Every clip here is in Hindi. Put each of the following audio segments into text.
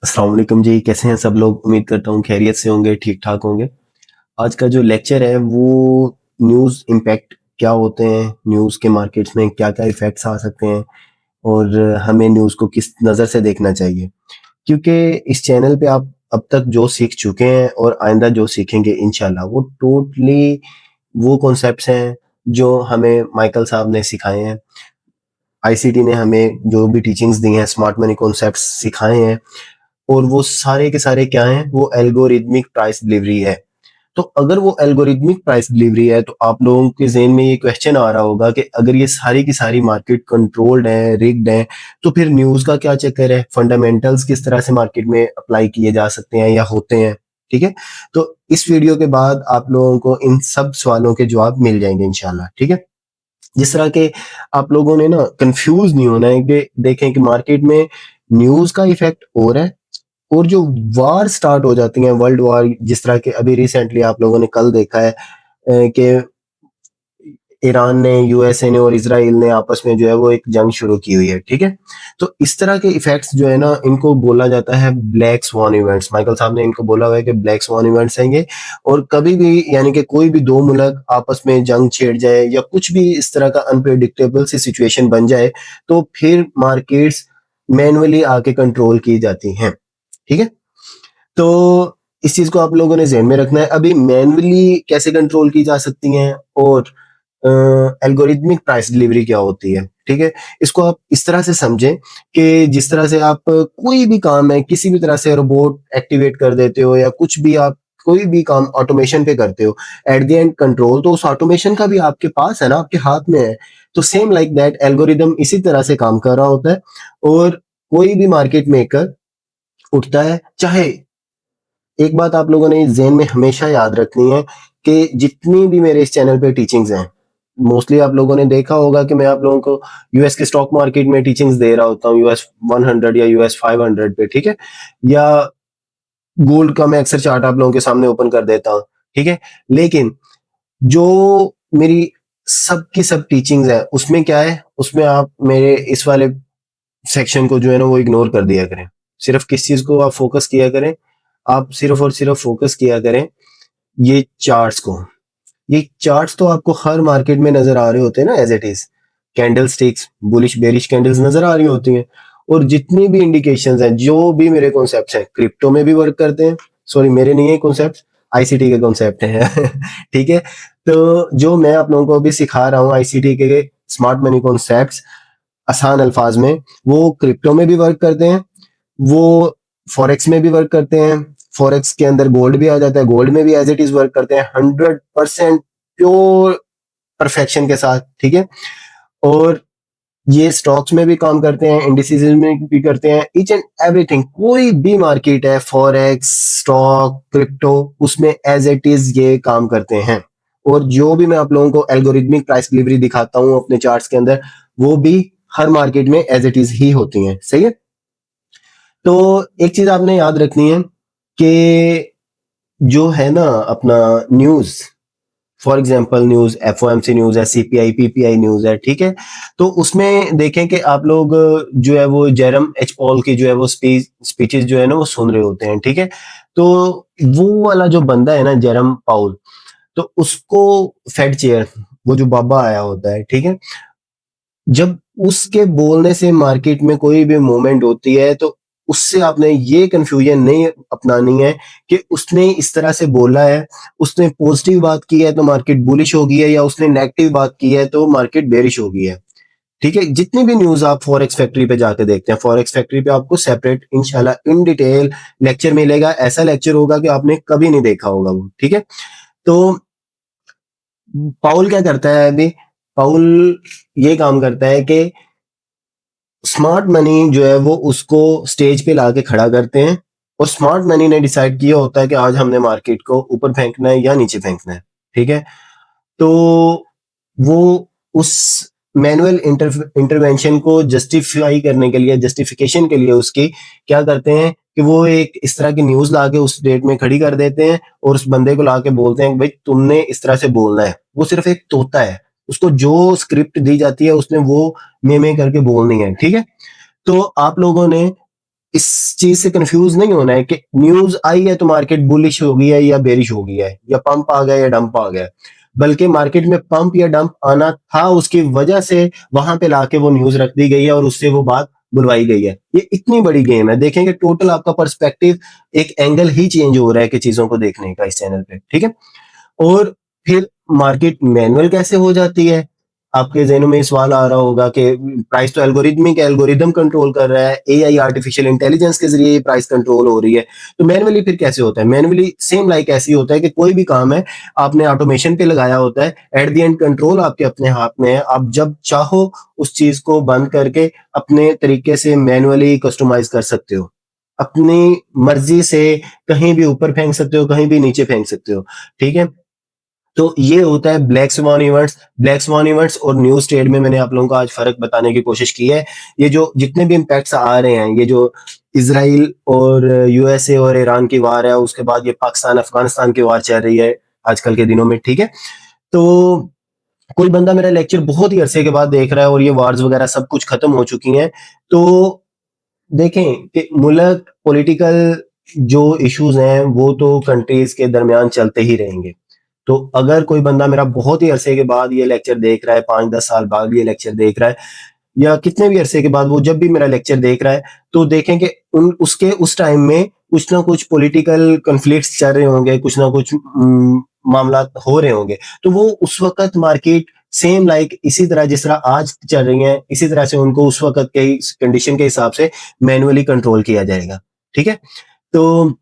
अस्सलाम वालेकुम जी, कैसे हैं सब लोग? उम्मीद करता हूँ खैरियत से होंगे, ठीक-ठाक होंगे। आज का जो लेक्चर है वो न्यूज़ इम्पैक्ट क्या होते हैं, न्यूज़ के मार्केट्स में क्या-क्या इफ़ेक्ट्स आ सकते हैं और हमें न्यूज़ को किस नज़र से देखना चाहिए। क्योंकि इस चैनल पे आप अब तक जो सीख चुके हैं और आइंदा जो सीखेंगे इंशाल्लाह वो टोटली वो कॉन्सेप्ट्स हैं जो हमें माइकल साहब ने सिखाए हैं। आईसीटी ने हमें जो भी टीचिंग्स दी हैं, स्मार्ट मनी कॉन्सेप्ट्स सिखाए हैं और वो सारे के सारे क्या हैं? वो एल्गोरिदमिक प्राइस डिलीवरी है। तो अगर वो एल्गोरिदमिक प्राइस डिलीवरी है तो आप लोगों के ज़हन में ये क्वेश्चन आ रहा होगा कि अगर ये सारी की सारी मार्केट कंट्रोल्ड है, रिग्ड है, तो फिर न्यूज़ का क्या चक्कर है? फंडामेंटल्स किस तरह से मार्केट में अप्लाई किए जा सकते हैं या होते हैं? ठीक है? तो इस वीडियो के बाद आप लोगों को इन सब सवालों के जवाब मिल जाएँगे इंशाल्लाह, ठीक है? जिस तरह के आप लोगों ने ना कन्फ्यूज़ नहीं होना है कि देखें कि मार्केट में न्यूज़ का इफ़ेक्ट हो रहा है और जो वार स्टार्ट हो जाती हैं, वर्ल्ड वार जिस तरह के अभी रिसेंटली आप लोगों ने कल देखा है कि ईरान ने, यूएसए ने और इज़राइल ने आपस में जो है वो एक जंग शुरू की हुई है, ठीक है? तो इस तरह के इफ़ेक्ट्स जो है ना इनको बोला जाता है ब्लैक स्वान इवेंट्स। माइकल साहब ने इनको बोला हुआ है कि ब्लैक स्वान इवेंट्स हैं ये और कभी भी यानी कि कोई भी 2 मुल्क आपस में जंग छेड़ जाए या कुछ भी इस तरह का अनप्रेडिक्टेबल सी सिचुएशन बन जाए, तो फिर मार्केट्स मैन्युअली आके कंट्रोल की जाती हैं, ठीक है? तो इस चीज़ को आप लोगों ने ज़हन में रखना है। अभी मैन्युअली कैसे कंट्रोल की जा सकती हैं और एल्गोरिदमिक प्राइस डिलीवरी क्या होती है, ठीक है? इसको आप इस तरह से समझें कि जिस तरह से आप कोई भी काम है, किसी भी तरह से रोबोट एक्टिवेट कर देते हो या कुछ भी आप कोई भी काम ऑटोमेशन पे करते हो, एट द एंड कंट्रोल तो उस ऑटोमेशन का भी आपके पास है ना, आपके हाथ में है। तो सेम लाइक दैट एल्गोरिदम इसी तरह से काम कर रहा होता है और कोई भी मार्केट मेकर उठता है, चाहे एक बात आप लोगों ने ज़हन में हमेशा याद रखनी है कि जितनी भी मेरे इस चैनल पे टीचिंग्स हैं, मोस्टली आप लोगों ने देखा होगा कि मैं आप लोगों को यूएस के स्टॉक मार्केट में टीचिंग्स दे रहा होता हूँ, यूएस 100 या यूएस 500 पे, ठीक है? या गोल्ड का मैं अक्सर चार्ट आप लोगों के सामने ओपन कर देता हूँ, ठीक है? लेकिन जो मेरी सब की सब टीचिंग्स हैं, उसमें क्या है, उसमें आप मेरे इस वाले सेक्शन को जो है ना वो इग्नोर कर दिया करें। सिर्फ़ किस चीज़ को आप फ़ोकस किया करें, आप सिर्फ़ और सिर्फ़ फ़ोकस किया करें ये चार्ट्स को। ये चार्ट्स तो आपको हर मार्केट में नज़र आ रहे होते हैं ना as it is. Candlesticks, bullish bearish candles नज़र आ रही होती हैं और जितनी भी इंडिकेशंस हैं, जो भी मेरे कॉन्सेप्ट्स हैं, क्रिप्टो में भी वर्क करते हैं। सॉरी मेरे नहीं है कॉन्सेप्ट्स, आईसीटी के कॉन्सेप्ट हैं। ठीक है? तो जो मैं आप लोगों को अभी सिखा रहा हूँ आईसीटी के स्मार्ट मनी कॉन्सेप्ट्स आसान अल्फाज में, वो क्रिप्टो में भी वर्क करते हैं, वो फॉरेक्स में भी वर्क करते हैं, फॉरेक्स के अंदर गोल्ड भी आ जाता है, गोल्ड में भी एज इट इज वर्क करते हैं 100% प्योर परफेक्शन के साथ, ठीक है? और ये स्टॉक्स में भी काम करते हैं, इंडिसेस में भी करते हैं, ईच एंड एवरीथिंग कोई भी मार्केट है, फॉरेक्स, स्टॉक, क्रिप्टो, उसमें एज इट इज ये काम करते हैं। और जो भी मैं आप लोगों को एल्गोरिदमिक प्राइस डिलीवरी दिखाता हूँ अपने चार्ट्स के अंदर, वो भी हर मार्केट में एज इट इज ही होती हैं, सही है? तो एक चीज आपने याद रखनी है कि जो है ना अपना news, for example news, FOMC news है, सीपीआई, पीपीआई न्यूज़ है, ठीक है? तो उसमें देखें कि आप लोग जो है वो जेरम एच पॉल की जो है वो स्पीचेज़ जो है ना वो सुन रहे होते हैं, ठीक है? तो वो वाला जो बंदा है ना जेरम पाउल, तो उसको फेड चेयर, वो जो बाबा आया होता है, ठीक है? जब उसके बोलने से मार्केट में कोई भी मूवमेंट होती है तो उससे आपने ये कंफ्यूजन नहीं अपनानी है कि उसने इस तरह से बोला है, उसने पॉजिटिव बात की है तो मार्केट बुलिश हो गई है या उसने नेगेटिव बात की है तो मार्केट बेरिश हो गई है। ठीक है? जितनी भी न्यूज़ आप फॉरेक्स फैक्ट्री पे जाके देखते हैं, फॉरेक्स फैक्ट्री पे आपको सेपरेट इंशाल्लाह इन डिटेल लेक्चर मिलेगा, ऐसा लेक्चर होगा कि आपने कभी नहीं देखा होगा वो, ठीक है? तो पाउल क्या करता है अभी? पाउल ये काम करता है कि स्मार्ट मनी जो है वो उसको स्टेज पे लाके खड़ा करते हैं और स्मार्ट मनी ने डिसाइड किया होता है कि आज हमने मार्केट को ऊपर फेंकना है या नीचे फेंकना है, ठीक है? तो वो उस मैनुअल इंटरवेंशन को जस्टिफाई करने के लिए, जस्टिफिकेशन के लिए उसकी क्या करते हैं कि वो एक इस तरह की न्यूज़ लाके उस डेट में खड़ी कर देते हैं और उस बंदे को लाके बोलते हैं कि भाई तुमने इस तरह से बोलना है। वो सिर्फ एक तोता है, उसको जो स्क्रिप्ट दी जाती है उसने वो में करके बोलनी है, ठीक है? तो आप लोगों ने इस चीज से कंफ्यूज नहीं होना है कि न्यूज आई है तो मार्केट बुलिश हो गई है या बेरिश हो गया है, या पंप आ गया या डंप आ गया है। बल्कि मार्केट में पंप या डंप आना था, उसकी वजह से वहां पे लाके वो न्यूज रख दी गई है और उससे वो बात बुलवाई गई है। ये इतनी बड़ी गेम है, देखेंगे टोटल आपका पर्सपेक्टिव, एक एंगल ही चेंज हो रहा है कि चीजों को देखने का इस चैनल पे, ठीक है। और फिर मार्केट मैनुअल कैसे हो जाती है? आपके ज़हनों में सवाल आ रहा होगा कि प्राइस तो एल्गोरिदमिक है, एल्गोरिदम कंट्रोल कर रहा है, एआई आर्टिफिशियल इंटेलिजेंस के ज़रिए ये प्राइस कंट्रोल हो रही है। तो मैनुअली फिर कैसे होता है? मैनुअली सेम लाइक ऐसे ही होता है कि कोई भी काम है, आपने ऑटोमेशन पे लगाया होता है, एट द एंड कंट्रोल आपके अपने हाथ में है। आप जब चाहो उस चीज़ को बंद करके अपने तरीके से मैनुअली कस्टमाइज़ कर सकते हो। अपनी मर्ज़ी से कहीं भी ऊपर फेंक सकते हो, कहीं भी नीचे फेंक सकते हो, ठीक है? तो ये होता है black swan events. Black swan events और न्यूज़ ट्रेड में मैंने आप लोगों को आज फ़र्क बताने की कोशिश की है। ये जो जितने भी इम्पैक्ट्स आ रहे हैं, ये जो इज़राइल और यूएसए और ईरान की वार है, उसके बाद ये पाकिस्तान-अफ़गानिस्तान की वार चल रही है आजकल के दिनों में, ठीक है? तो कोई बंदा मेरा लेक्चर बहुत ही अरसे के बाद देख रहा है और ये वार्स वगैरह सब कुछ खत्म हो चुकी हैं, तो देखें कि मुल्क पॉलिटिकल जो इश्यूज़ हैं, वो तो कंट्रीज़ के दरमियान चलते ही रहेंगे। तो अगर कोई बंदा मेरा बहुत ही अरसे के बाद ये लेक्चर देख रहा है, 5-10 साल बाद ये लेक्चर देख रहा है, या कितने भी अरसे के बाद वो जब भी मेरा लेक्चर देख रहा है, तो देखें कि उन उसके उस टाइम में कुछ ना कुछ पॉलिटिकल कॉन्फ्लिक्ट्स चल रहे होंगे, कुछ ना कुछ मामलात हो रहे होंगे। तो वो उस वक़्त मार्केट सेम लाइक इसी तरह जिस तरह आज चल रही हैं, इसी तरह से उनको उस वक़्त के कंडीशन के हिसाब से मैनुअली कंट्रोल किया जाएगा। ठीक है? तो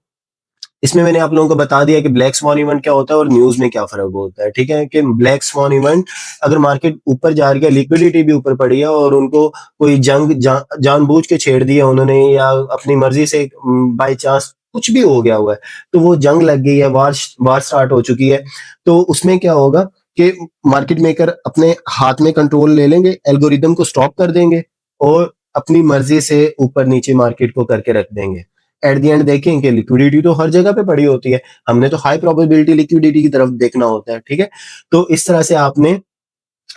इसमें मैंने आप लोगों को बता दिया कि ब्लैक स्वान इवेंट क्या होता है और न्यूज़ में क्या फ़र्क होता है, ठीक है? कि ब्लैक स्वान इवेंट, अगर मार्केट ऊपर जा रही है, लिक्विडिटी भी ऊपर पड़ी है और उनको कोई जंग जानबूझ के छेड़ दिया उन्होंने, या अपनी मर्ज़ी से बाय चांस कुछ भी हो गया हुआ है, तो वो जंग लग गई है, वार स्टार्ट हो चुकी है, तो उसमें क्या होगा कि मार्केट मेकर अपने हाथ में कंट्रोल ले लेंगे, एल्गोरिदम को स्टॉप कर देंगे और अपनी मर्ज़ी से ऊपर-नीचे मार्केट को करके रख देंगे। एट द एंड देखें कि लिक्विडिटी तो हर जगह पे पड़ी होती है। हमने तो हाई प्रोबेबिलिटी लिक्विडिटी की तरफ देखना होता है, ठीक है? तो इस तरह से आपने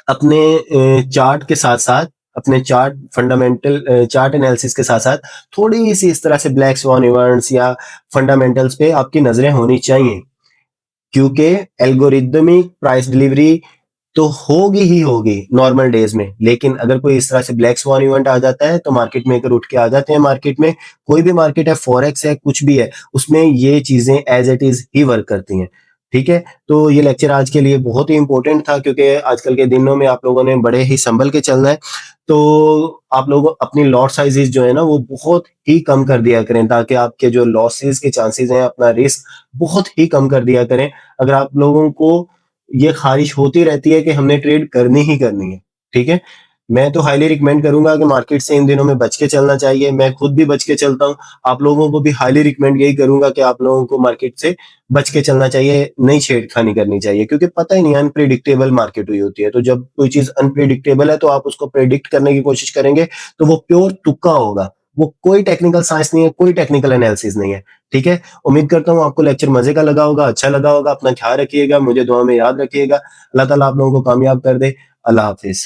अपने चार्ट के साथ-साथ, अपने चार्ट एनालिसिस के साथ-साथ थोड़ी-सी इस तरह से ब्लैक स्वान इवेंट्स या फंडामेंटल्स पे आपकी नज़रें होनी चाहिए। क्योंकि एल्गोरिदमिक प्राइस डिलीवरी तो होगी ही होगी नॉर्मल डेज में, लेकिन अगर कोई इस तरह से ब्लैक स्वान इवेंट आ जाता है तो मार्केट मेकर उठ के आ जाते हैं मार्केट में। कोई भी मार्केट है, फॉरेक्स है, कुछ भी है, उसमें ये चीजें एज इट इज ही वर्क करती हैं। ठीक है, तो ये लेक्चर आज के लिए बहुत ही इंपॉर्टेंट था, क्योंकि आजकल के दिनों में आप लोगों ने बड़े ही संभल के चलना है। तो आप लोग अपनी लॉट साइजेस जो है ना, वो बहुत ही कम कर दिया करें, ताकि आपके जो लॉसेस के चांसेस हैं, अपना रिस्क बहुत ही कम कर दिया करें। अगर आप लोगों को ये ख़्वाहिश होती रहती है कि हमने ट्रेड करनी ही करनी है, ठीक है? मैं तो हाइली रिकमेंड करूँगा कि मार्केट से इन दिनों में बच के चलना चाहिए। मैं खुद भी बच के चलता हूँ। आप लोगों को भी हाइली रिकमेंड यही करूँगा कि आप लोगों को मार्केट से बच के चलना चाहिए, नहीं छेड़खानी करनी चाहिए, क्योंकि पता ही नहीं, अनप्रेडिक्टेबल मार्केट हुई होती है। तो जब कोई चीज़ अनप्रेडिक्टेबल है, तो आप उसको प्रेडिक्ट करने की कोशिश करेंगे, तो वो प्योर तुक्का होगा। वो कोई टेक्निकल साइंस नहीं है, कोई टेक्निकल एनालिसिस नहीं है, ठीक है? उम्मीद करता हूँ आपको लेक्चर मज़े का लगा होगा, अच्छा लगा होगा। अपना ख़्याल रखिएगा, मुझे दुआ में याद रखिएगा। अल्लाह ताला आप लोगों को कामयाब कर दे। अल्लाह हाफ़िज़।